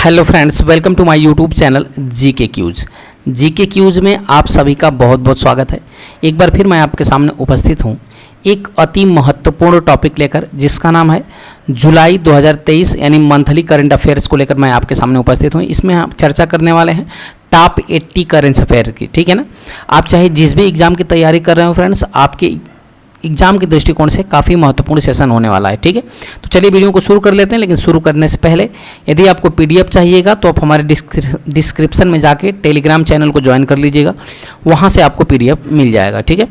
Hello friends, welcome to my YouTube channel GK quiz में आप सभी का बहुत बहुत स्वागत है। एक बार फिर मैं आपके सामने उपस्थित हूँ एक अति महत्वपूर्ण टॉपिक लेकर, जिसका नाम है जुलाई 2023 यानी मंथली करंट अफेयर्स को लेकर मैं आपके सामने उपस्थित हूँ। इसमें हम चर्चा करने वाले हैं टॉप 80 करंट अफेयर की। ठीक है ना। आप चाहे जिस भी एग्जाम की तैयारी कर रहे हो फ्रेंड्स, आपके एग्जाम के दृष्टिकोण से काफ़ी महत्वपूर्ण सेशन होने वाला है। ठीक है, तो चलिए वीडियो को शुरू कर लेते हैं। लेकिन शुरू करने से पहले यदि आपको पीडीएफ चाहिएगा तो आप हमारे डिस्क्रिप्शन में जाके टेलीग्राम चैनल को ज्वाइन कर लीजिएगा, वहाँ से आपको पीडीएफ मिल जाएगा। ठीक है,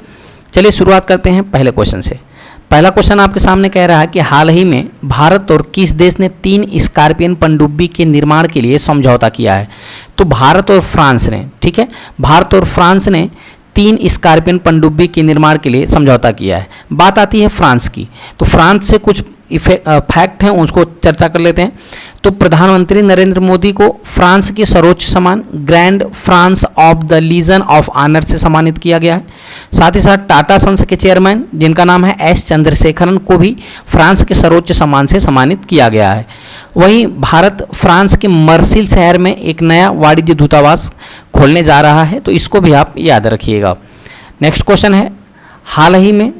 चलिए शुरुआत करते हैं पहले क्वेश्चन से। पहला क्वेश्चन आपके सामने कह रहा है कि हाल ही में भारत और किस देश ने 3 स्कॉर्पियन पनडुब्बी के निर्माण के लिए समझौता किया है? तो भारत और फ्रांस ने, ठीक है, भारत और फ्रांस ने 3 स्कॉर्पियन पनडुब्बी के निर्माण के लिए समझौता किया है। बात आती है फ्रांस की, तो फ्रांस से कुछ फैक्ट हैं, उसको चर्चा कर लेते हैं। तो प्रधानमंत्री नरेंद्र मोदी को फ्रांस के सर्वोच्च सम्मान grand France of the Legion of Honour से सम्मानित किया गया है। साथ ही साथ टाटा सन्स के चेयरमैन, जिनका नाम है एस चंद्रशेखरन, को भी फ्रांस के सर्वोच्च सम्मान से सम्मानित किया गया है। वहीं भारत फ्रांस के मर्सिल शहर में एक नया वाणिज्य दूतावास खोलने जा रहा है, तो इसको भी आप याद रखिएगा। नेक्स्ट क्वेश्चन है, हाल ही में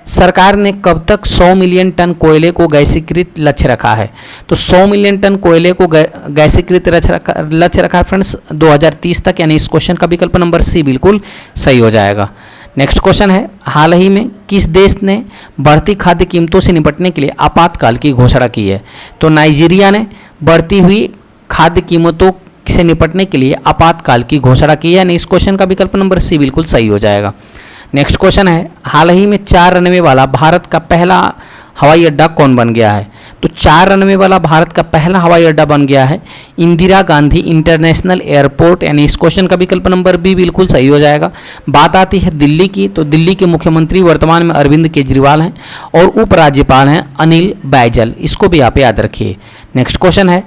सरकार ने कब तक 100 मिलियन टन कोयले को गैसीकृत लक्ष्य रखा है? तो 100 मिलियन टन कोयले को गैसीकृत लक्ष्य रखा है फ्रेंड्स 2030 तक, यानी इस क्वेश्चन का विकल्प नंबर सी बिल्कुल सही हो जाएगा। नेक्स्ट क्वेश्चन है, हाल ही में किस देश ने बढ़ती खाद्य कीमतों से निपटने के लिए आपातकाल की घोषणा की है? तो नाइजीरिया ने बढ़ती हुई खाद्य कीमतों से निपटने के लिए आपातकाल की घोषणा की है, यानी इस क्वेश्चन का विकल्प नंबर सी बिल्कुल सही हो जाएगा। नेक्स्ट क्वेश्चन है, हाल ही में 4 रनवे वाला भारत का पहला हवाई अड्डा कौन बन गया है? तो 4 रनवे वाला भारत का पहला हवाई अड्डा बन गया है इंदिरा गांधी इंटरनेशनल एयरपोर्ट, यानी इस क्वेश्चन का विकल्प नंबर बी बिल्कुल सही हो जाएगा। बात आती है दिल्ली की, तो दिल्ली के मुख्यमंत्री वर्तमान में अरविंद केजरीवाल हैं और उपराज्यपाल हैं अनिल बैजल, इसको भी आप याद रखिए। नेक्स्ट क्वेश्चन है,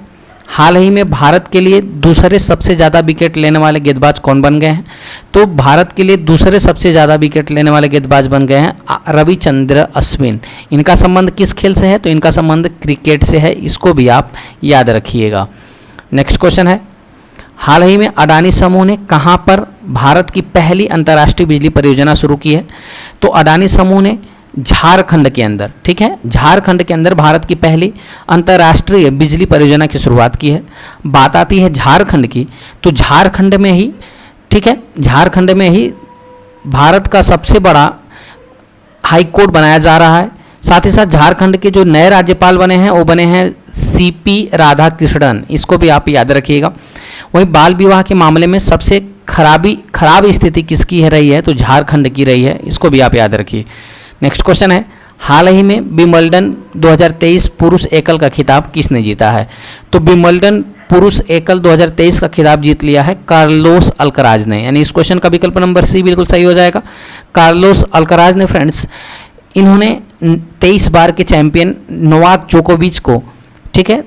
हाल ही में भारत के लिए दूसरे सबसे ज़्यादा विकेट लेने वाले गेंदबाज कौन बन गए हैं? तो भारत के लिए दूसरे सबसे ज़्यादा विकेट लेने वाले गेंदबाज बन गए हैं रविचंद्र अश्विन। इनका संबंध किस खेल से है? तो इनका संबंध क्रिकेट से है, इसको भी आप याद रखिएगा। नेक्स्ट क्वेश्चन है, हाल ही में अडानी समूह ने कहाँ पर भारत की पहली अंतर्राष्ट्रीय बिजली परियोजना शुरू की है? तो अडानी समूह ने झारखंड के अंदर, ठीक है, झारखंड के अंदर भारत की पहली अंतर्राष्ट्रीय बिजली परियोजना की शुरुआत की है। बात आती है झारखंड की, तो झारखंड में ही, ठीक है, झारखंड में ही भारत का सबसे बड़ा हाई कोर्ट बनाया जा रहा है। साथ ही साथ झारखंड के जो नए राज्यपाल बने हैं वो बने हैं सीपी राधाकृष्णन, इसको भी आप याद रखिएगा। वहीं बाल विवाह के मामले में सबसे खराब स्थिति किसकी रही है? तो झारखंड की रही है, इसको भी आप याद रखिए। नेक्स्ट क्वेश्चन है, हाल ही में विंबलडन 2023 पुरुष एकल का खिताब किसने जीता है? तो विंबलडन पुरुष एकल 2023 का खिताब जीत लिया है कार्लोस अल्कराज ने, यानी इस क्वेश्चन का विकल्प नंबर सी बिल्कुल सही हो जाएगा। कार्लोस अल्कराज ने फ्रेंड्स, इन्होंने 23 बार के चैंपियन नोवाक जोकोविच को, ठीक है,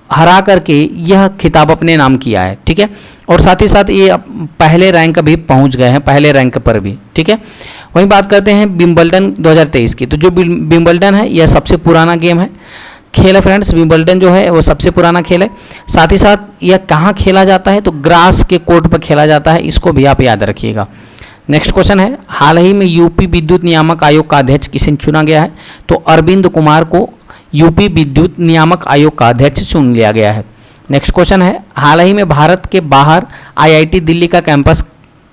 हरा करके यह खिताब अपने नाम किया है। ठीक है, और साथ ही साथ ये पहले रैंक भी पहुंच गए हैं, पहले रैंक पर भी। ठीक है, वहीं बात करते हैं विंबलडन 2023 की, तो जो विंबलडन है यह सबसे पुराना गेम है, खेल है फ्रेंड्स। विंबलडन जो है वो सबसे पुराना खेल है। साथ ही साथ यह कहाँ खेला जाता है? तो ग्रास के कोर्ट पर खेला जाता है, इसको भी आप याद रखिएगा। नेक्स्ट क्वेश्चन है, हाल ही में यूपी विद्युत नियामक आयोग का अध्यक्ष किसे चुना गया है? तो अरविंद कुमार को यूपी विद्युत नियामक आयोग का अध्यक्ष चुन लिया गया है। नेक्स्ट क्वेश्चन है, हाल ही में भारत के बाहर आईआईटी दिल्ली का कैंपस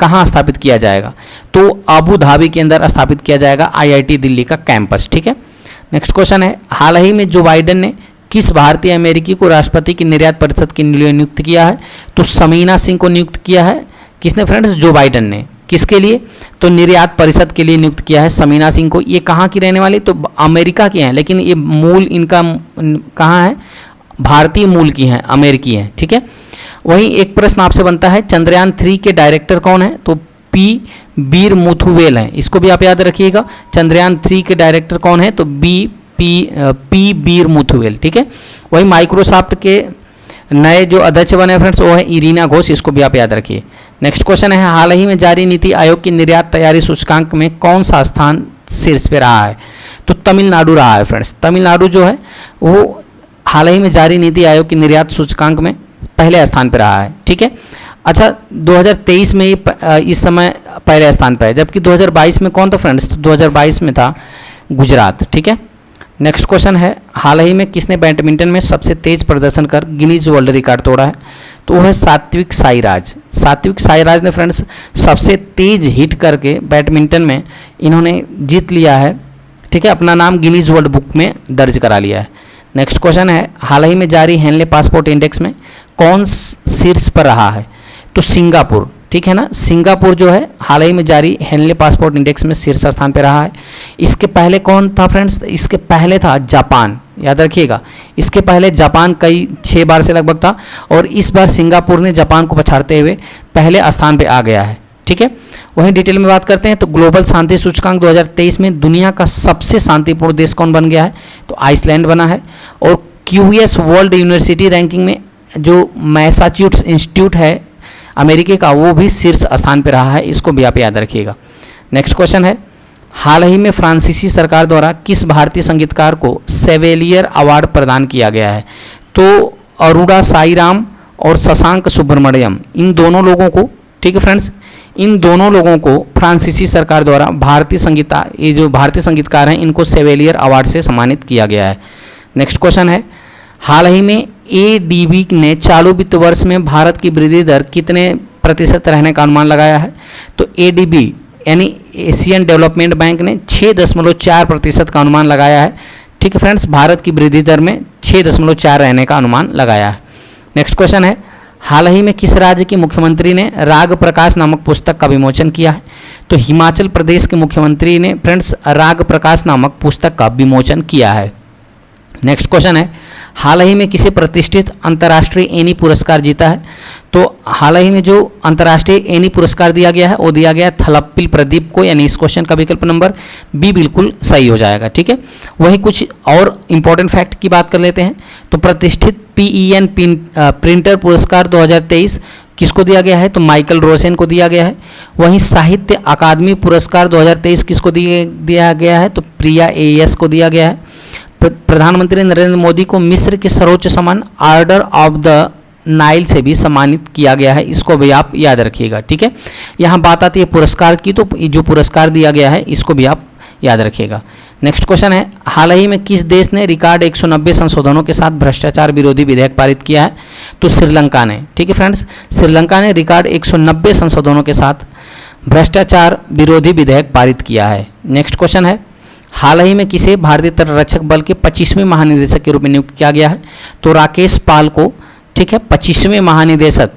कहाँ स्थापित किया जाएगा? तो अबू धाबी के अंदर स्थापित किया जाएगा आईआईटी दिल्ली का कैंपस। ठीक है, नेक्स्ट क्वेश्चन है, हाल ही में जो बाइडेन ने किस भारतीय अमेरिकी को राष्ट्रपति की निर्यात परिषद के लिए नियुक्त किया है? तो समीना सिंह को नियुक्त किया है। किसने फ्रेंड्स? जो बाइडेन ने। किसके लिए? तो निर्यात परिषद के लिए नियुक्त किया है समीना सिंह को। ये कहाँ की रहने वाली? तो अमेरिका की हैं, लेकिन ये मूल इनका कहाँ है? भारतीय मूल की हैं, अमेरिकी हैं। ठीक है, वहीं एक प्रश्न आपसे बनता है, चंद्रयान 3 के डायरेक्टर कौन है? तो पी बीर मुथुवेल हैं, इसको भी आप याद रखिएगा। चंद्रयान 3 के डायरेक्टर कौन है? तो पी बीर मुथुवेल। ठीक है, वहीं माइक्रोसॉफ्ट के नए जो अध्यक्ष बने फ्रेंड्स वो है इरीना घोष, इसको भी आप याद रखिए। नेक्स्ट क्वेश्चन है, हाल ही में जारी नीति आयोग की निर्यात तैयारी सूचकांक में कौन सा स्थान शीर्ष पे रहा है? तो तमिलनाडु रहा है फ्रेंड्स। तमिलनाडु जो है वो हाल ही में जारी नीति आयोग की निर्यात सूचकांक में पहले स्थान पर रहा है। ठीक है, अच्छा 2023 में ये इस समय पहले स्थान पर है, जबकि 2022 में कौन था फ्रेंड्स? तो 2022 में था गुजरात। ठीक है, नेक्स्ट क्वेश्चन है, हाल ही में किसने बैडमिंटन में सबसे तेज प्रदर्शन कर गिनीज वर्ल्ड रिकॉर्ड तोड़ा है? तो वो है सात्विक साईराज। सात्विक साईराज ने फ्रेंड्स सबसे तेज हिट करके बैडमिंटन में इन्होंने जीत लिया है। ठीक है, अपना नाम गिनीज वर्ल्ड बुक में दर्ज करा लिया है। नेक्स्ट क्वेश्चन है, हाल ही में जारी हेनले पासपोर्ट इंडेक्स में कौन शीर्ष पर रहा है? तो सिंगापुर। ठीक है ना, सिंगापुर जो है हाल ही में जारी हेनले पासपोर्ट इंडेक्स में शीर्ष स्थान पर रहा है। इसके पहले कौन था फ्रेंड्स? इसके पहले था जापान, याद रखिएगा। इसके पहले जापान कई 6 बार से लगभग था, और इस बार सिंगापुर ने जापान को पछाड़ते हुए पहले स्थान पे आ गया है। ठीक है, वहीं डिटेल में बात करते हैं तो ग्लोबल शांति सूचकांक 2023 में दुनिया का सबसे शांतिपूर्ण देश कौन बन गया है? तो आइसलैंड बना है। और क्यूएस वर्ल्ड यूनिवर्सिटी रैंकिंग में जो मैसाचुसेट्स इंस्टीट्यूट है अमेरिका का, वो भी शीर्ष स्थान पर रहा है। इसको भी आप याद रखिएगा। नेक्स्ट क्वेश्चन है, हाल ही में फ्रांसीसी सरकार द्वारा किस भारतीय संगीतकार को सेवेलियर अवार्ड प्रदान किया गया है? तो अरुणा साईराम और शशांक सुब्रमण्यम, इन दोनों लोगों को, ठीक है फ्रेंड्स, इन दोनों लोगों को फ्रांसीसी सरकार द्वारा ये जो भारतीय संगीतकार हैं इनको सेवेलियर अवार्ड से सम्मानित किया गया है। नेक्स्ट क्वेश्चन है, हाल ही में एडीबी ने चालू वित्त वर्ष में भारत की वृद्धि दर कितने प्रतिशत रहने का अनुमान लगाया है? तो एडीबी यानी एशियन डेवलपमेंट बैंक ने 6.4% का अनुमान लगाया है। ठीक है फ्रेंड्स, भारत की वृद्धि दर में 6.4 रहने का अनुमान लगाया है। नेक्स्ट क्वेश्चन है, हाल ही में किस राज्य के मुख्यमंत्री ने राग प्रकाश नामक पुस्तक का विमोचन किया है? तो हिमाचल प्रदेश के मुख्यमंत्री ने फ्रेंड्स राग प्रकाश नामक पुस्तक का विमोचन किया है। नेक्स्ट क्वेश्चन है, हाल ही में किसे प्रतिष्ठित अंतर्राष्ट्रीय एनी पुरस्कार जीता है? तो हाल ही में जो अंतर्राष्ट्रीय एनी पुरस्कार दिया गया है वो दिया गया है थलप्पिल प्रदीप को, यानी इस क्वेश्चन का विकल्प नंबर बी बिल्कुल सही हो जाएगा। ठीक है, वही कुछ और इंपॉर्टेंट फैक्ट की बात कर लेते हैं। तो प्रतिष्ठित पीईएन प्रिंटर पुरस्कार 2023 किसको दिया गया है? तो माइकल रोसेन को दिया गया है। वहीं साहित्य अकादमी पुरस्कार 2023 किसको दिया गया है? तो प्रिया एएस को दिया गया है। प्रधानमंत्री नरेंद्र मोदी को मिस्र के सर्वोच्च सम्मान ऑर्डर ऑफ द नाइल से भी सम्मानित किया गया है। इसको भी आप याद रखिएगा। ठीक है, यहाँ बात आती है पुरस्कार की, तो जो पुरस्कार दिया गया है इसको भी आप याद रखिएगा। नेक्स्ट क्वेश्चन है, हाल ही में किस देश ने रिकॉर्ड 190 संशोधनों के साथ भ्रष्टाचार विरोधी विधेयक पारित किया है? तो श्रीलंका ने। ठीक है फ्रेंड्स, श्रीलंका ने रिकॉर्ड 190 संशोधनों के साथ भ्रष्टाचार विरोधी विधेयक पारित किया है। नेक्स्ट क्वेश्चन है, हाल ही में किसे भारतीय तटरक्षक बल के 25वें महानिदेशक के रूप में नियुक्त किया गया है? तो राकेश पाल को, ठीक है, 25वें महानिदेशक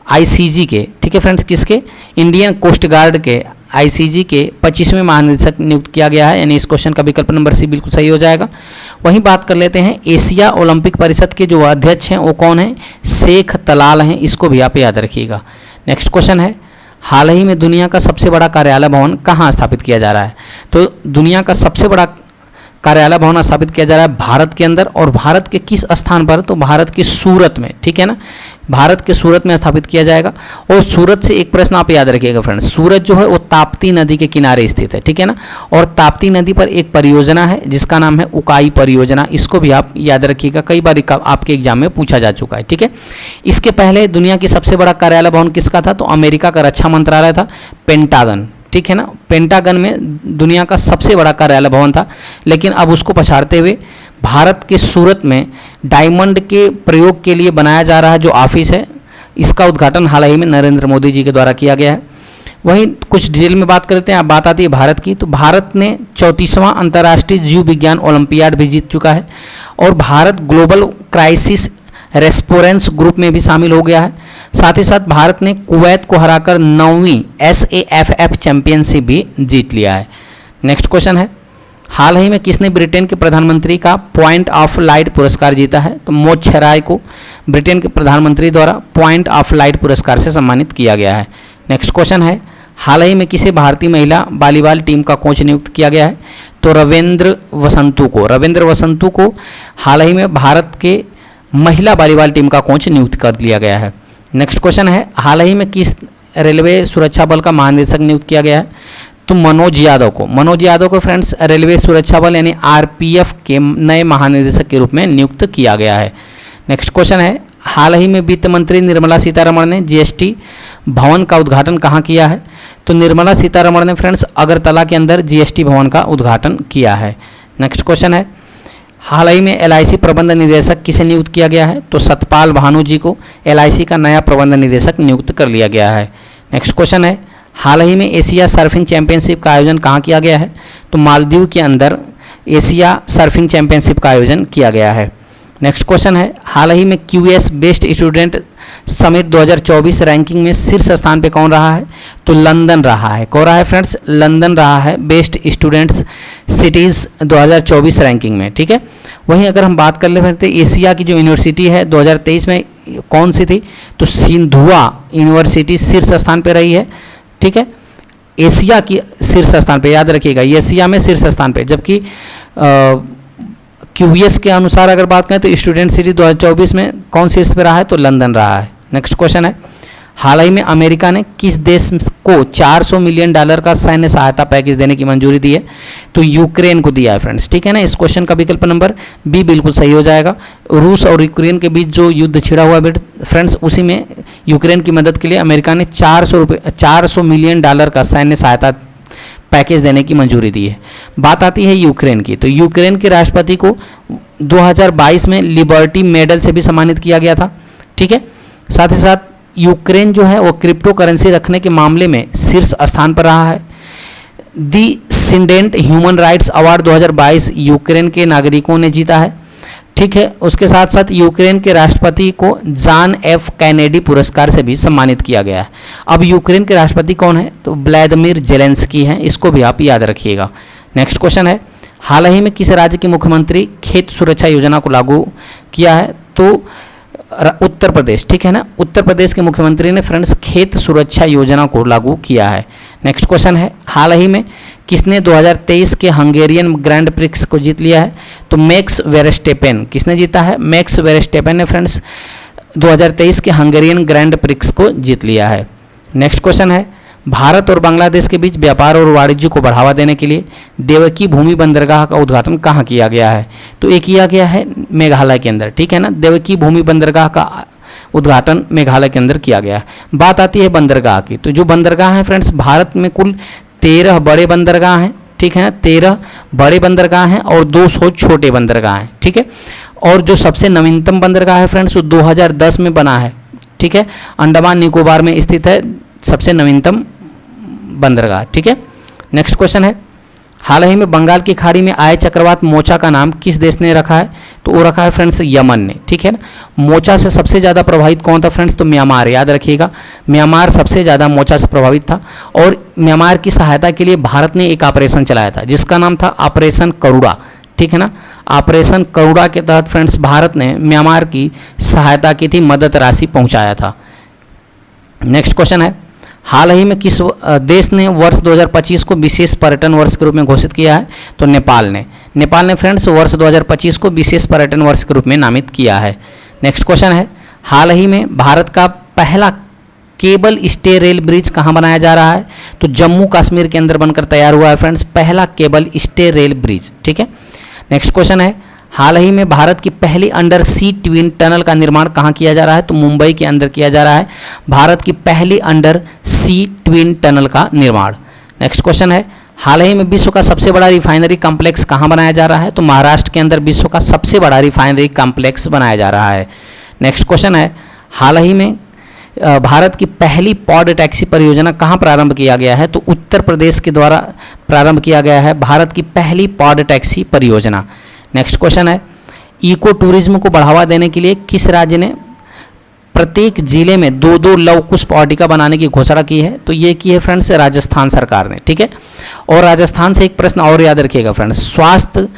आईसीजी के, ठीक है फ्रेंड्स, किसके? इंडियन कोस्ट गार्ड के आईसीजी के 25वें महानिदेशक नियुक्त किया गया है, यानी इस क्वेश्चन का विकल्प नंबर सी बिल्कुल सही हो जाएगा। वहीं बात कर लेते हैं एशिया ओलंपिक परिषद के जो अध्यक्ष हैं वो कौन है? शेख तलाल हैं। इसको भी आप याद रखिएगा। नेक्स्ट क्वेश्चन है, हाल ही में दुनिया का सबसे बड़ा कार्यालय भवन कहाँ स्थापित किया जा रहा है? तो दुनिया का सबसे बड़ा कार्यालय भवन स्थापित किया जा रहा है भारत के अंदर, और भारत के किस स्थान पर? तो भारत के सूरत में। ठीक है ना, भारत के सूरत में स्थापित किया जाएगा। और सूरत से एक प्रश्न आप याद रखिएगा फ्रेंड्स, सूरत जो है वो ताप्ती नदी के किनारे स्थित है। ठीक है ना, और ताप्ती नदी पर एक परियोजना है जिसका नाम है उकाई परियोजना। इसको भी आप याद रखिएगा, कई बार आपके एग्जाम में पूछा जा चुका है। ठीक है, इसके पहले दुनिया की सबसे बड़ा कार्यालय भवन किसका था? तो अमेरिका का रक्षा मंत्रालय था, पेंटागन। ठीक है ना, पेंटागन में दुनिया का सबसे बड़ा कार्यालय भवन था, लेकिन अब उसको पछाड़ते हुए भारत के सूरत में डायमंड के प्रयोग के लिए बनाया जा रहा जो ऑफिस है, इसका उद्घाटन हाल ही में नरेंद्र मोदी जी के द्वारा किया गया है। वहीं कुछ डिटेल में बात करते हैं। अब बात आती है भारत की, तो भारत ने 34वां अंतर्राष्ट्रीय जीव विज्ञान ओलंपियाड भी जीत चुका है, और भारत ग्लोबल क्राइसिस रेस्पोरेंस ग्रुप में भी शामिल हो गया है। साथ ही साथ भारत ने कुवैत को हराकर 9वीं SAFF चैंपियनशिप भी जीत लिया है। नेक्स्ट क्वेश्चन है, हाल ही में किसने ब्रिटेन के प्रधानमंत्री का पॉइंट ऑफ लाइट पुरस्कार जीता है? तो मोक्षराय को ब्रिटेन के प्रधानमंत्री द्वारा पॉइंट ऑफ लाइट पुरस्कार से सम्मानित किया गया है। नेक्स्ट क्वेश्चन है, हाल ही में किसे भारतीय महिला वॉलीबॉल टीम का कोच नियुक्त किया गया है? तो रविंद्र वसंतु को हाल ही में भारत के महिला वॉलीबॉल टीम का कोच नियुक्त कर लिया गया है। नेक्स्ट क्वेश्चन है, हाल ही में किस रेलवे सुरक्षा बल का महानिदेशक नियुक्त किया गया है? तो मनोज यादव को फ्रेंड्स रेलवे सुरक्षा बल यानी RPF के नए महानिदेशक के रूप में नियुक्त किया गया है। नेक्स्ट क्वेश्चन है, हाल ही में वित्त मंत्री निर्मला सीतारमण ने जीएसटी भवन का उद्घाटन कहाँ किया है? तो निर्मला सीतारमण ने फ्रेंड्स अगरतला के अंदर जीएसटी भवन का उद्घाटन किया है। नेक्स्ट क्वेश्चन है, हाल ही में एलआईसी प्रबंध निदेशक किसे नियुक्त किया गया है? तो सतपाल भानु जी को एलआईसी का नया प्रबंध निदेशक नियुक्त कर लिया गया है। नेक्स्ट क्वेश्चन है, हाल ही में एशिया सर्फिंग चैंपियनशिप का आयोजन कहाँ किया गया है? तो मालदीव के अंदर एशिया सर्फिंग चैंपियनशिप का आयोजन किया गया है। नेक्स्ट क्वेश्चन है, हाल ही में QS best student summit 2024 ranking में शीर्ष स्थान पे कौन रहा है? तो लंदन रहा है। कौन रहा है फ्रेंड्स? लंदन रहा है बेस्ट स्टूडेंट्स सिटीज़ 2024 रैंकिंग में। ठीक है, वहीं अगर हम बात कर ले फिर एशिया की जो यूनिवर्सिटी है 2023 में कौन सी थी? तो सिंधुआ यूनिवर्सिटी शीर्ष स्थान पे रही है। ठीक है, एशिया की शीर्ष स्थान पे, याद रखिएगा एशिया में शीर्ष स्थान पे, जबकि क्यूएस के अनुसार अगर बात करें तो स्टूडेंट सिटी 2024 में कौन शीर्ष पे रहा है? तो लंदन रहा है। नेक्स्ट क्वेश्चन है, हाल ही में अमेरिका ने किस देश को $400 मिलियन का सैन्य सहायता पैकेज देने की मंजूरी दी है? तो यूक्रेन को दिया है फ्रेंड्स। ठीक है ना, इस क्वेश्चन का विकल्प नंबर बी बिल्कुल सही हो जाएगा। रूस और यूक्रेन के बीच जो युद्ध छिड़ा हुआ है फ्रेंड्स, उसी में यूक्रेन की मदद के लिए अमेरिका ने $400 मिलियन का सैन्य सहायता पैकेज देने की मंजूरी दी है। बात आती है यूक्रेन की, तो यूक्रेन के राष्ट्रपति को 2022 में लिबर्टी मेडल से भी सम्मानित किया गया था। ठीक है, साथ ही साथ यूक्रेन जो है वो क्रिप्टो करेंसी रखने के मामले में शीर्ष स्थान पर रहा है। दी सिंडेंट ह्यूमन राइट्स अवार्ड 2022 यूक्रेन के नागरिकों ने जीता है। ठीक है, उसके साथ साथ यूक्रेन के राष्ट्रपति को जॉन एफ कैनेडी पुरस्कार से भी सम्मानित किया गया है। अब यूक्रेन के राष्ट्रपति कौन है? तो व्लादिमीर जेलेंस्की हैं, इसको भी आप याद रखिएगा। नेक्स्ट क्वेश्चन है, हाल ही में किस राज्य के मुख्यमंत्री खेत सुरक्षा योजना को लागू किया है? तो उत्तर प्रदेश। ठीक है ना, उत्तर प्रदेश के मुख्यमंत्री ने फ्रेंड्स खेत सुरक्षा योजना को लागू किया है। नेक्स्ट क्वेश्चन है, हाल ही में किसने 2023 के हंगेरियन ग्रैंड प्रिक्स को जीत लिया है? तो मैक्स वेरस्टेपेन। किसने जीता है? मैक्स वेरस्टेपेन ने फ्रेंड्स 2023 के हंगेरियन ग्रैंड प्रिक्स को जीत लिया है। नेक्स्ट क्वेश्चन है, भारत और बांग्लादेश के बीच व्यापार और वाणिज्य को बढ़ावा देने के लिए देवकी भूमि बंदरगाह का उद्घाटन कहाँ किया गया है? तो ये किया गया है मेघालय के अंदर। ठीक है ना, देवकी भूमि बंदरगाह का उद्घाटन मेघालय के अंदर किया गया है। बात आती है बंदरगाह की, तो जो बंदरगाह है फ्रेंड्स, भारत में कुल 13 बड़े बंदरगाह हैं। ठीक है ना, 13 बड़े बंदरगाह हैं और 200 छोटे बंदरगाह हैं। ठीक है, और जो सबसे नवीनतम बंदरगाह है फ्रेंड्स वो 2010 में बना है। ठीक है, अंडमान निकोबार में स्थित है सबसे नवीनतम बंदरगाह। ठीक है, नेक्स्ट क्वेश्चन है, हाल ही में बंगाल की खाड़ी में आए चक्रवात मोचा का नाम किस देश ने रखा है? तो वो रखा है फ्रेंड्स यमन ने। ठीक है ना, मोचा से सबसे ज़्यादा प्रभावित कौन था फ्रेंड्स? तो म्यांमार। याद रखिएगा, म्यांमार सबसे ज़्यादा मोचा से प्रभावित था और म्यांमार की सहायता के लिए भारत ने एक ऑपरेशन चलाया था जिसका नाम था ऑपरेशन करुणा। ठीक है ना, ऑपरेशन करुणा के तहत फ्रेंड्स भारत ने म्यांमार की सहायता की थी, मदद राशि पहुँचाया था। नेक्स्ट क्वेश्चन है, हाल ही में किस देश ने वर्ष 2025 को विशेष पर्यटन वर्ष के रूप में घोषित किया है? तो नेपाल ने। नेपाल ने फ्रेंड्स वर्ष 2025 को विशेष पर्यटन वर्ष के रूप में नामित किया है। नेक्स्ट क्वेश्चन है, हाल ही में भारत का पहला केबल स्टे रेल ब्रिज कहाँ बनाया जा रहा है? तो जम्मू कश्मीर के अंदर बनकर तैयार हुआ है फ्रेंड्स पहला केबल स्टे रेल ब्रिज। ठीक है, नेक्स्ट क्वेश्चन है, हाल ही में भारत की पहली अंडर सी ट्विन टनल का निर्माण कहाँ किया जा रहा है? तो मुंबई के अंदर किया जा रहा है भारत की पहली अंडर सी ट्विन टनल का निर्माण। नेक्स्ट क्वेश्चन है, हाल ही में विश्व का सबसे बड़ा रिफाइनरी कॉम्प्लेक्स कहाँ बनाया जा रहा है? तो महाराष्ट्र के अंदर विश्व का सबसे बड़ा रिफाइनरी कॉम्प्लेक्स बनाया जा रहा है। नेक्स्ट क्वेश्चन है, हाल ही में भारत की पहली पॉड टैक्सी परियोजना कहाँ प्रारंभ किया गया है? तो उत्तर प्रदेश के द्वारा प्रारंभ किया गया है भारत की पहली पॉड टैक्सी परियोजना। नेक्स्ट क्वेश्चन है, इको टूरिज्म को बढ़ावा देने के लिए किस राज्य ने प्रत्येक जिले में 2-2 लव कुश वाटिका बनाने की घोषणा की है? तो ये की है फ्रेंड्स राजस्थान सरकार ने। ठीक है, और राजस्थान से एक प्रश्न और याद रखिएगा फ्रेंड्स, स्वास्थ्य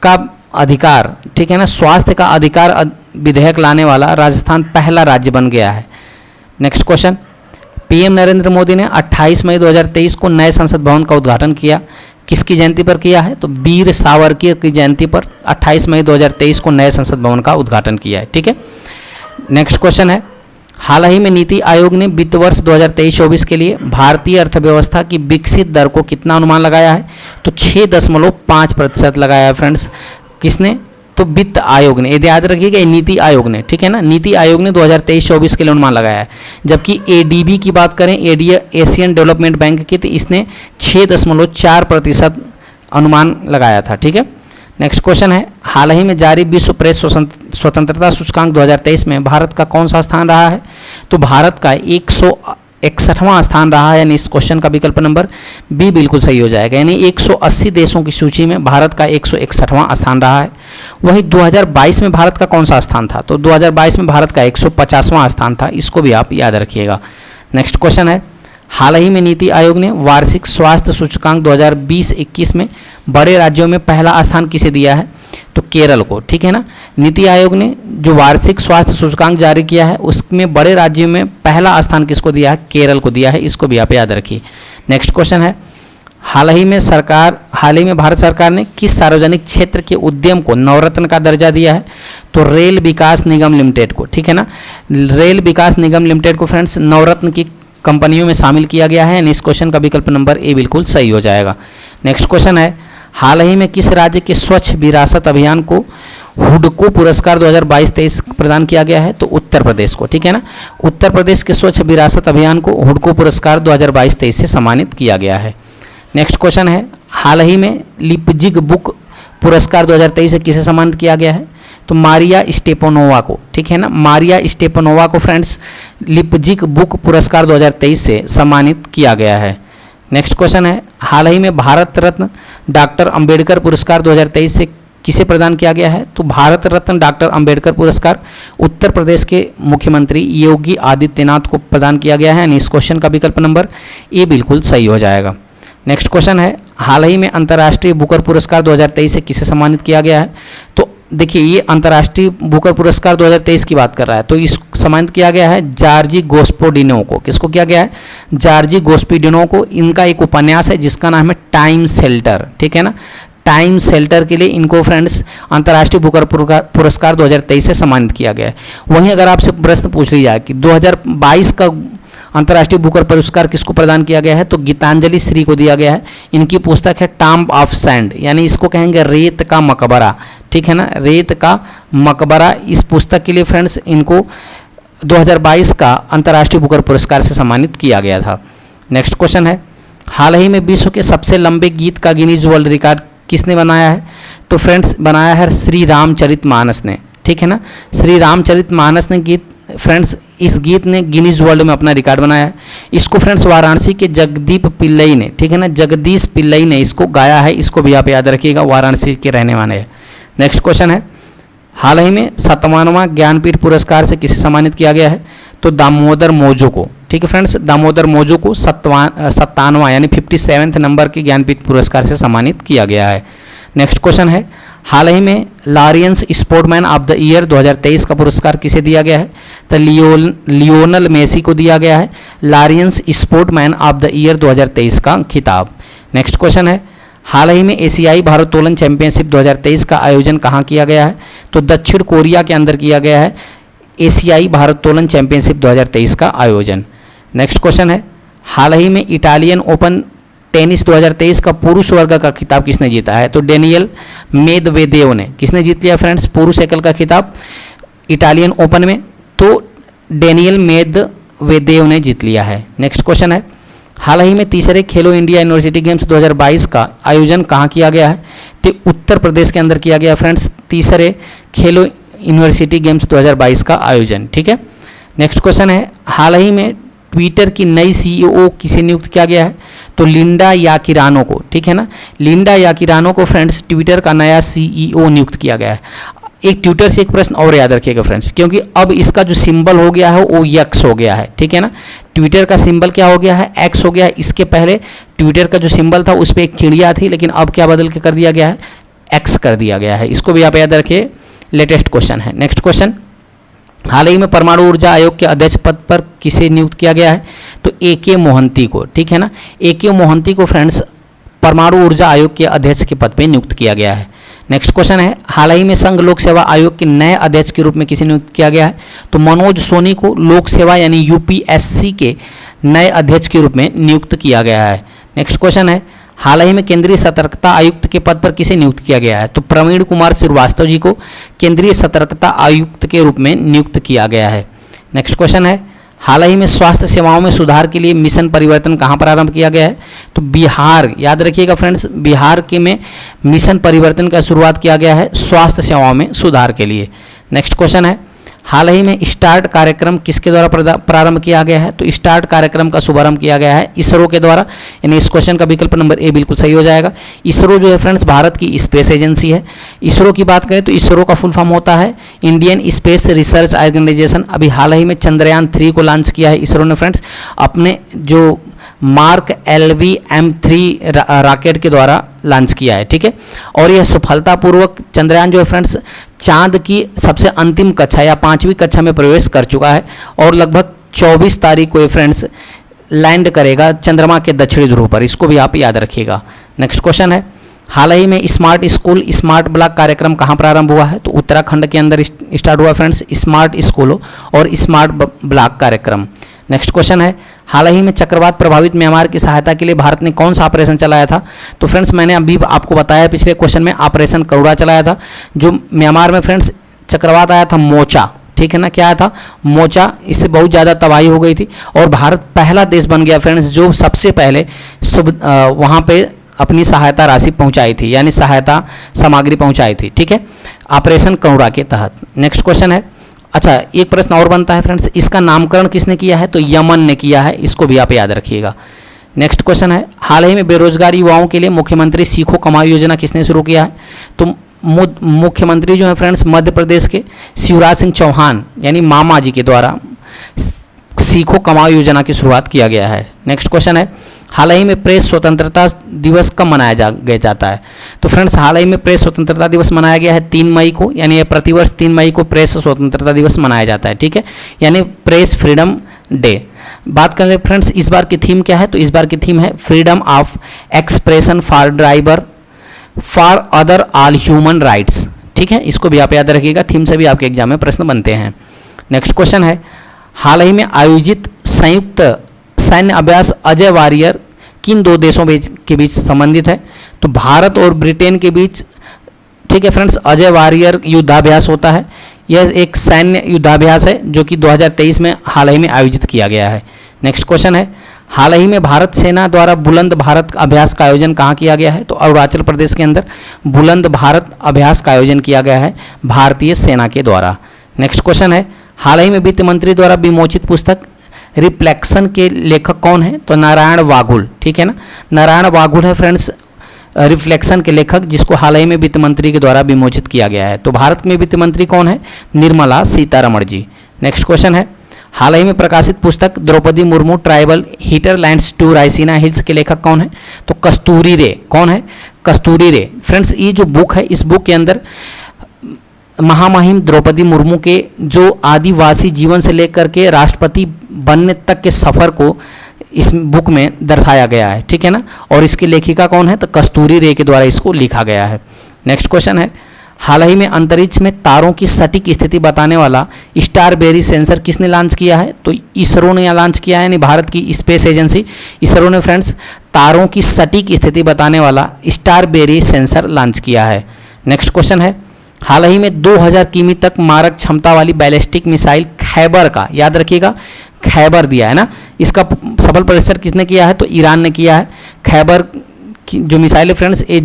का अधिकार, ठीक है ना, स्वास्थ्य का अधिकार विधेयक लाने वाला राजस्थान पहला राज्य बन गया है। Next question, PM Narendra Modi ने 28 मई 2023 को नए संसद भवन का उद्घाटन किया, किसकी जयंती पर किया है? तो वीर सावरकर की जयंती पर 28 मई 2023 को नए संसद भवन का उद्घाटन किया है। ठीक है, नेक्स्ट क्वेश्चन है, हाल ही में नीति आयोग ने वित्त वर्ष 2023-24 के लिए भारतीय अर्थव्यवस्था की विकसित दर को कितना अनुमान लगाया है? तो 6.5% लगाया है फ्रेंड्स। किसने? तो वित्त आयोग ने, ये याद रखिएगा, ये नीति आयोग ने, ठीक है ना, नीति आयोग ने 2023-24 के लिए अनुमान लगाया है। जबकि एडीबी की बात करें, एशियन डेवलपमेंट बैंक की, तो इसने 6.4% अनुमान लगाया था, ठीक है। नेक्स्ट क्वेश्चन है, हाल ही में जारी विश्व प्रेस स्वतंत्रता सूचकांक 2023 में भारत का कौन सा स्थान रहा है? तो भारत का 161वां स्थान रहा है, यानी इस क्वेश्चन का विकल्प नंबर बी बिल्कुल सही हो जाएगा। यानी 180 देशों की सूची में भारत का 161वां स्थान रहा है। वहीं 2022 में भारत का कौन सा स्थान था? तो 2022 में भारत का 150वां स्थान था, इसको भी आप याद रखिएगा। नेक्स्ट क्वेश्चन है, हाल ही में नीति आयोग ने वार्षिक स्वास्थ्य सूचकांक 2020-21 में बड़े राज्यों में पहला स्थान किसे दिया है? तो केरल को, ठीक है ना। नीति आयोग ने जो वार्षिक स्वास्थ्य सूचकांक जारी किया है उसमें बड़े राज्यों में पहला स्थान किसको दिया है? केरल को दिया है, इसको भी आप याद रखिए। नेक्स्ट क्वेश्चन है, हाल ही में भारत सरकार ने किस सार्वजनिक क्षेत्र के उद्यम को नवरत्न का दर्जा दिया है? तो रेल विकास निगम लिमिटेड को, ठीक है ना। रेल विकास निगम लिमिटेड को फ्रेंड्स नवरत्न की कंपनियों में शामिल किया गया है, यानी इस क्वेश्चन का विकल्प नंबर ए बिल्कुल सही हो जाएगा। नेक्स्ट क्वेश्चन है, हाल ही में किस राज्य के स्वच्छ विरासत अभियान को हुडको पुरस्कार 2022-23 प्रदान किया गया है? तो उत्तर प्रदेश को, ठीक है ना। उत्तर प्रदेश के स्वच्छ विरासत अभियान को हुडको पुरस्कार 2022-23 से सम्मानित किया गया है। नेक्स्ट क्वेश्चन है, हाल ही में लिपजिग बुक पुरस्कार 2023 से किसे सम्मानित किया गया है? तो मारिया स्टेपनोवा को, ठीक है ना। मारिया स्टेपनोवा को फ्रेंड्स लिपजिग बुक पुरस्कार 2023 से सम्मानित किया गया है। नेक्स्ट क्वेश्चन है, हाल ही में भारत रत्न डॉक्टर अंबेडकर पुरस्कार 2023 से किसे प्रदान किया गया है? तो भारत रत्न डॉक्टर अंबेडकर पुरस्कार उत्तर प्रदेश के मुख्यमंत्री योगी आदित्यनाथ को प्रदान किया गया है, यानी इस क्वेश्चन का विकल्प नंबर ए बिल्कुल सही हो जाएगा। नेक्स्ट क्वेश्चन है, हाल ही में अंतर्राष्ट्रीय बुकर पुरस्कार 2023 से किसे सम्मानित किया गया है? तो देखिए, ये अंतर्राष्ट्रीय बुकर पुरस्कार 2023 की बात कर रहा है, तो इस सम्मानित किया गया है जॉर्जी गोस्पोडिनो को। किसको किया गया है? जॉर्जी गोस्पोडिनो को। इनका एक उपन्यास है जिसका नाम है टाइम शेल्टर, ठीक है ना। टाइम शेल्टर के लिए इनको फ्रेंड्स अंतर्राष्ट्रीय बुकर पुरस्कार 2023 से सम्मानित किया गया है। वहीं अगर आपसे प्रश्न पूछ लिया कि 2022 का अंतर्राष्ट्रीय बुकर पुरस्कार किसको प्रदान किया गया है? तो गीतांजलि श्री को दिया गया है। इनकी पुस्तक है टॉम्ब ऑफ सैंड, यानी इसको कहेंगे रेत का मकबरा, ठीक है ना, रेत का मकबरा। इस पुस्तक के लिए फ्रेंड्स इनको 2022 का अंतर्राष्ट्रीय बुकर पुरस्कार से सम्मानित किया गया था। नेक्स्ट क्वेश्चन है, हाल ही में विश्व के सबसे लंबे गीत का गिनीज वर्ल्ड रिकॉर्ड किसने बनाया है? तो फ्रेंड्स बनाया है श्री रामचरितमानस ने, ठीक है ना। श्री रामचरितमानस ने गीत, फ्रेंड्स इस गीत ने गिनीज वर्ल्ड में अपना रिकॉर्ड बनाया है। इसको फ्रेंड्स वाराणसी के जगदीप पिल्लई ने, ठीक है ना, जगदीश पिल्लई ने इसको गाया है, इसको भी आप याद रखिएगा, वाराणसी के रहने वाले हैं। नेक्स्ट क्वेश्चन है, हाल ही में 57वां ज्ञानपीठ पुरस्कार से किसे सम्मानित किया गया है? तो दामोदर मोजो को, ठीक है फ्रेंड्स, दामोदर मोजो को 57वां यानी 57वें नंबर के ज्ञानपीठ पुरस्कार से सम्मानित किया गया है। नेक्स्ट क्वेश्चन है, हाल ही में लारियंस स्पोर्टमैन ऑफ द ईयर 2023 का पुरस्कार किसे दिया गया है? तो लियोनल मेसी को दिया गया है लारियंस स्पोर्टमैन ऑफ द ईयर 2023 का खिताब। नेक्स्ट क्वेश्चन है, हाल ही में एशियाई भारोत्तोलन चैंपियनशिप 2023 का आयोजन कहाँ किया गया है? तो दक्षिण कोरिया के अंदर किया गया है एशियाई भारोत्तोलन चैंपियनशिप 2023 का आयोजन। नेक्स्ट क्वेश्चन है, हाल ही में इटालियन ओपन टेनिस 2023 का पुरुष वर्ग का खिताब किसने जीता है? तो डेनियल मेदवेदेव ने। किसने जीत लिया फ्रेंड्स पुरुष एकल का खिताब इटालियन ओपन में? तो डेनियल मेदवेदेव ने जीत लिया है। नेक्स्ट क्वेश्चन है, हाल ही में तीसरे खेलो इंडिया यूनिवर्सिटी गेम्स 2022 का आयोजन कहाँ किया गया है? तो उत्तर प्रदेश के अंदर किया गया फ्रेंड्स तीसरे खेलो यूनिवर्सिटी गेम्स 2022 का आयोजन, ठीक है। नेक्स्ट क्वेश्चन है, हाल ही में ट्विटर की नई सीईओ किसे नियुक्त किया गया है? तो लिंडा याकिरानो को, ठीक है ना। लिंडा याकिरानो को फ्रेंड्स ट्विटर का नया सीईओ नियुक्त किया गया है। एक ट्विटर से एक प्रश्न और याद रखिएगा फ्रेंड्स, क्योंकि अब इसका जो सिंबल हो गया है वो एक्स हो गया है, ठीक है ना। ट्विटर का सिंबल क्या हो गया है? एक्स हो गया है। इसके पहले ट्विटर का जो सिंबल था उस पर एक चिड़िया थी, लेकिन अब क्या बदल के कर दिया गया है? एक्स कर दिया गया है। इसको भी आप याद रखिए, लेटेस्ट क्वेश्चन है। नेक्स्ट क्वेश्चन, हाल ही में परमाणु ऊर्जा आयोग के अध्यक्ष पद पर किसे नियुक्त किया गया है? तो AK मोहंती को, ठीक है ना। AK मोहंती को फ्रेंड्स परमाणु ऊर्जा आयोग के अध्यक्ष के पद पर नियुक्त किया गया है। नेक्स्ट क्वेश्चन है, हाल ही में संघ लोक सेवा आयोग के नए अध्यक्ष के रूप में किसे नियुक्त किया गया है? तो मनोज सोनी को लोक सेवा यानी UPSC के नए अध्यक्ष के रूप में नियुक्त किया गया है। नेक्स्ट क्वेश्चन है, हाल ही में केंद्रीय सतर्कता आयुक्त के पद पर किसे नियुक्त किया गया है? तो प्रवीण कुमार श्रीवास्तव जी को केंद्रीय सतर्कता आयुक्त के रूप में नियुक्त किया गया है। नेक्स्ट क्वेश्चन है, हाल ही में स्वास्थ्य सेवाओं में सुधार के लिए मिशन परिवर्तन कहाँ प्रारंभ किया गया है? तो बिहार, याद रखिएगा फ्रेंड्स, बिहार के में मिशन परिवर्तन का शुरुआत किया गया है स्वास्थ्य सेवाओं में सुधार के लिए। नेक्स्ट क्वेश्चन है, हाल ही में स्टार्ट कार्यक्रम किसके द्वारा प्रारंभ किया गया है? तो स्टार्ट कार्यक्रम का शुभारंभ किया गया है इसरो के द्वारा, यानी इस क्वेश्चन का विकल्प नंबर ए बिल्कुल सही हो जाएगा। इसरो जो है फ्रेंड्स भारत की स्पेस एजेंसी है। इसरो की बात करें तो इसरो का फुल फॉर्म होता है इंडियन स्पेस रिसर्च ऑर्गेनाइजेशन। अभी हाल ही में चंद्रयान 3 को लॉन्च किया है इसरो ने फ्रेंड्स, अपने जो मार्क LV-M3 रॉकेट के द्वारा लॉन्च किया है, ठीक है। और यह सफलतापूर्वक चंद्रयान जो है फ्रेंड्स चांद की सबसे अंतिम कक्षा या 5वीं कक्षा में प्रवेश कर चुका है और लगभग 24 तारीख को ये फ्रेंड्स लैंड करेगा चंद्रमा के दक्षिणी ध्रुव पर, इसको भी आप याद रखिएगा। नेक्स्ट क्वेश्चन है, हाल ही में स्मार्ट स्कूल स्मार्ट ब्लॉक कार्यक्रम कहाँ प्रारंभ हुआ है? तो उत्तराखंड के अंदर स्टार्ट हुआ फ्रेंड्स स्मार्ट स्कूलों और स्मार्ट ब्लॉक कार्यक्रम। नेक्स्ट क्वेश्चन है, हाल ही में चक्रवात प्रभावित म्यांमार की सहायता के लिए भारत ने कौन सा ऑपरेशन चलाया था? तो फ्रेंड्स मैंने अभी आपको बताया पिछले क्वेश्चन में, ऑपरेशन करुणा चलाया था। जो म्यांमार में फ्रेंड्स चक्रवात आया था मोचा, ठीक है ना, क्या आया था? मोचा। इससे बहुत ज़्यादा तबाही हो गई थी और भारत पहला देश बन गया फ्रेंड्स जो सबसे पहले वहाँ पे अपनी सहायता राशि पहुँचाई थी, यानी सहायता सामग्री पहुँचाई थी, ठीक है, ऑपरेशन करुणा के तहत। नेक्स्ट क्वेश्चन है, अच्छा एक प्रश्न और बनता है फ्रेंड्स, इसका नामकरण किसने किया है? तो यमन ने किया है, इसको भी आप याद रखिएगा। नेक्स्ट क्वेश्चन है, हाल ही में बेरोजगार युवाओं के लिए मुख्यमंत्री सीखो कमाओ योजना किसने शुरू किया है? तो मुख्यमंत्री जो है फ्रेंड्स मध्य प्रदेश के शिवराज सिंह चौहान यानी मामा जी के द्वारा सीखो कमाओ योजना की शुरुआत किया गया है। नेक्स्ट क्वेश्चन है, हाल ही में प्रेस स्वतंत्रता दिवस कब मनाया जाता है? तो फ्रेंड्स हाल ही में प्रेस स्वतंत्रता दिवस मनाया गया है 3 मई को, यानी ये प्रतिवर्ष 3 मई को प्रेस स्वतंत्रता दिवस मनाया जाता है, ठीक है, यानी प्रेस फ्रीडम डे। बात करें फ्रेंड्स इस बार की थीम क्या है? तो इस बार की थीम है freedom of expression for driver for other all human rights, ठीक है, इसको भी आप याद रखिएगा, थीम से भी आपके एग्जाम में प्रश्न बनते हैं। नेक्स्ट क्वेश्चन है, हाल ही में आयोजित संयुक्त सैन्य अभ्यास अजय वारियर किन 2 देशों के बीच संबंधित है? तो भारत और ब्रिटेन के बीच, ठीक है फ्रेंड्स, अजय वारियर युद्धाभ्यास होता है। यह एक सैन्य युद्धाभ्यास है जो कि 2023 में हाल ही में आयोजित किया गया है। नेक्स्ट क्वेश्चन है, हाल ही में भारत सेना द्वारा बुलंद भारत अभ्यास का आयोजन कहाँ किया गया है? तो अरुणाचल प्रदेश के अंदर बुलंद भारत अभ्यास का आयोजन किया गया है भारतीय सेना के द्वारा। नेक्स्ट क्वेश्चन है, हाल ही में वित्त मंत्री द्वारा विमोचित पुस्तक रिफ्लेक्शन के लेखक कौन है? तो नारायण वाघुल, ठीक है ना, नारायण वाघुल है फ्रेंड्स रिफ्लेक्शन के लेखक, जिसको हाल ही में वित्त मंत्री के द्वारा विमोचित किया गया है। तो भारत में वित्त मंत्री कौन है? निर्मला सीतारमण जी। नेक्स्ट क्वेश्चन है, हाल ही में प्रकाशित पुस्तक Droupadi Murmu tribal hinterlands to Raisina hills के लेखक कौन है? तो कस्तूरी रे। कौन है? कस्तूरी रे। फ्रेंड्स ये जो बुक है, इस बुक के अंदर महामहिम द्रौपदी मुर्मू के जो आदिवासी जीवन से लेकर के राष्ट्रपति बनने तक के सफ़र को इस बुक में दर्शाया गया है, ठीक है ना, और इसकी लेखिका कौन है? तो कस्तूरी रे के द्वारा इसको लिखा गया है। नेक्स्ट क्वेश्चन है, हाल ही में अंतरिक्ष में तारों की सटीक स्थिति बताने वाला स्टारबेरी सेंसर किसने लॉन्च किया है? तो इसरो ने लॉन्च किया है, यानी भारत की स्पेस एजेंसी इसरो ने फ्रेंड्स तारों की सटीक स्थिति बताने वाला स्टारबेरी सेंसर लॉन्च किया है। नेक्स्ट क्वेश्चन है, हाल ही में 2000 किमी तक मारक क्षमता वाली बैलिस्टिक मिसाइल खैबर का, याद रखिएगा खैबर दिया है ना, इसका सफल परीक्षण किसने किया है? तो ईरान ने किया है। खैबर की जो मिसाइल है फ्रेंड्स ये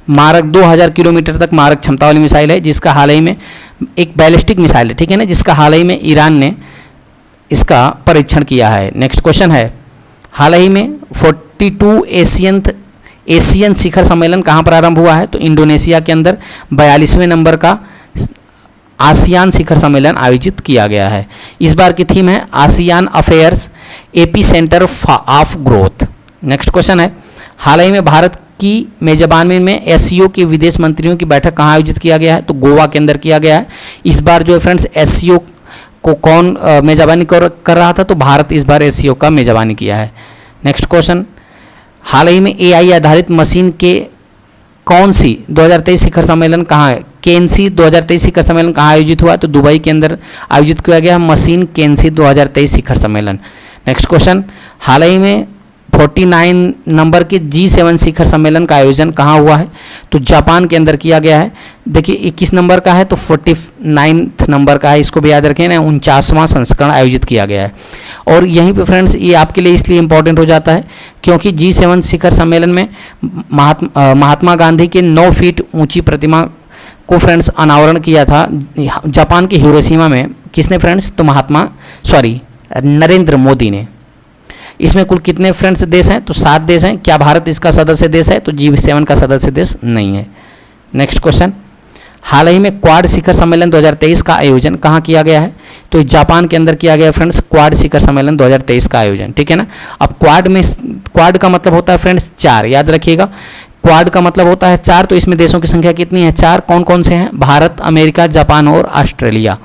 मारक 2000 किलोमीटर तक मारक क्षमता वाली मिसाइल है, जिसका हाल ही में एक बैलिस्टिक मिसाइल है, ठीक है ना, जिसका हाल ही में ईरान ने इसका परीक्षण किया है। नेक्स्ट क्वेश्चन है, हाल ही में 42 एशियन शिखर सम्मेलन कहाँ प्रारंभ हुआ है? तो इंडोनेशिया के अंदर 42वें नंबर का आसियान शिखर सम्मेलन आयोजित किया गया है। इस बार की थीम है ASEAN affairs AP centre of growth. Next question है, हाल ही में भारत की मेजबानी में एससीओ के विदेश मंत्रियों की बैठक कहाँ आयोजित किया गया है? तो गोवा के अंदर किया गया है। इस बार जो है फ्रेंड्स एससीओ को कौन मेजबानी कर रहा था? तो भारत इस बार एससीओ का मेजबानी किया है। नेक्स्ट क्वेश्चन, हाल ही में एआई आधारित मशीन के कौन सी 2023 शिखर सम्मेलन कहाँ है? केन्सी 2023 शिखर सम्मेलन कहाँ आयोजित हुआ? तो दुबई के अंदर आयोजित किया गया मशीन केन्सी 2023 शिखर सम्मेलन। नेक्स्ट क्वेश्चन, हाल ही में 49 नंबर के G7 शिखर सम्मेलन का आयोजन कहाँ हुआ है? तो जापान के अंदर किया गया है। देखिए 21 नंबर का है तो 49 नंबर का है, इसको भी याद रखें ना। 49वां संस्करण आयोजित किया गया है। और यहीं पे फ्रेंड्स ये आपके लिए इसलिए इम्पोर्टेंट हो जाता है क्योंकि G7 शिखर सम्मेलन में महात्मा गांधी के 9 फीट ऊंची प्रतिमा को फ्रेंड्स अनावरण किया था जापान के हिरोशिमा में। किसने फ्रेंड्स? तो नरेंद्र मोदी ने। इसमें कुल कितने फ्रेंड्स देश हैं? तो 7 देश हैं। क्या भारत इसका सदस्य देश है? तो G7 का सदस्य देश नहीं है। नेक्स्ट क्वेश्चन, हाल ही में क्वाड शिखर सम्मेलन 2023 का आयोजन कहाँ किया गया है? तो जापान के अंदर किया गया फ्रेंड्स क्वाड शिखर सम्मेलन 2023 का आयोजन, ठीक है ना। अब क्वाड का मतलब होता है फ्रेंड्स 4, याद रखिएगा। क्वाड का मतलब होता है 4, तो इसमें देशों की संख्या कितनी है? 4। कौन कौन से हैं? भारत, अमेरिका, जापान और ऑस्ट्रेलिया।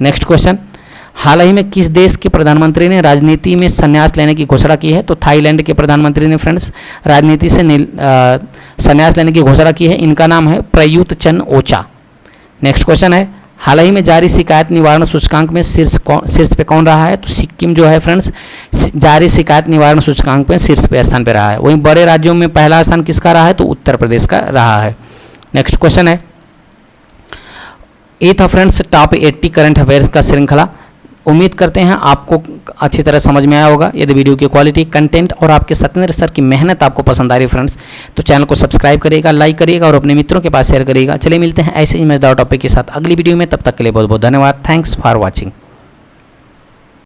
नेक्स्ट क्वेश्चन, हाल ही में किस देश के प्रधानमंत्री ने राजनीति में संन्यास लेने की घोषणा की है? तो थाईलैंड के प्रधानमंत्री ने फ्रेंड्स राजनीति से संन्यास लेने की घोषणा की है। इनका नाम है प्रयुत चन ओचा। नेक्स्ट क्वेश्चन है, हाल ही में जारी शिकायत निवारण सूचकांक में शीर्ष पे कौन रहा है? तो सिक्किम जो है फ्रेंड्स जारी शिकायत निवारण सूचकांक में शीर्ष पे स्थान पे रहा है। वहीं बड़े राज्यों में पहला स्थान किसका रहा है? तो उत्तर प्रदेश का रहा है। नेक्स्ट क्वेश्चन है, ये था फ्रेंड्स टॉप 80 करंट अफेयर्स का श्रृंखला। उम्मीद करते हैं आपको अच्छी तरह समझ में आया होगा। यदि वीडियो की क्वालिटी, कंटेंट और आपके सत्येंद्र सर की मेहनत आपको पसंद आ रही फ्रेंड्स, तो चैनल को सब्सक्राइब करिएगा, लाइक करिएगा और अपने मित्रों के पास शेयर करिएगा। चलिए मिलते हैं ऐसे ही मजेदार टॉपिक के साथ अगली वीडियो में। तब तक के लिए बहुत बहुत धन्यवाद। Thanks for watching.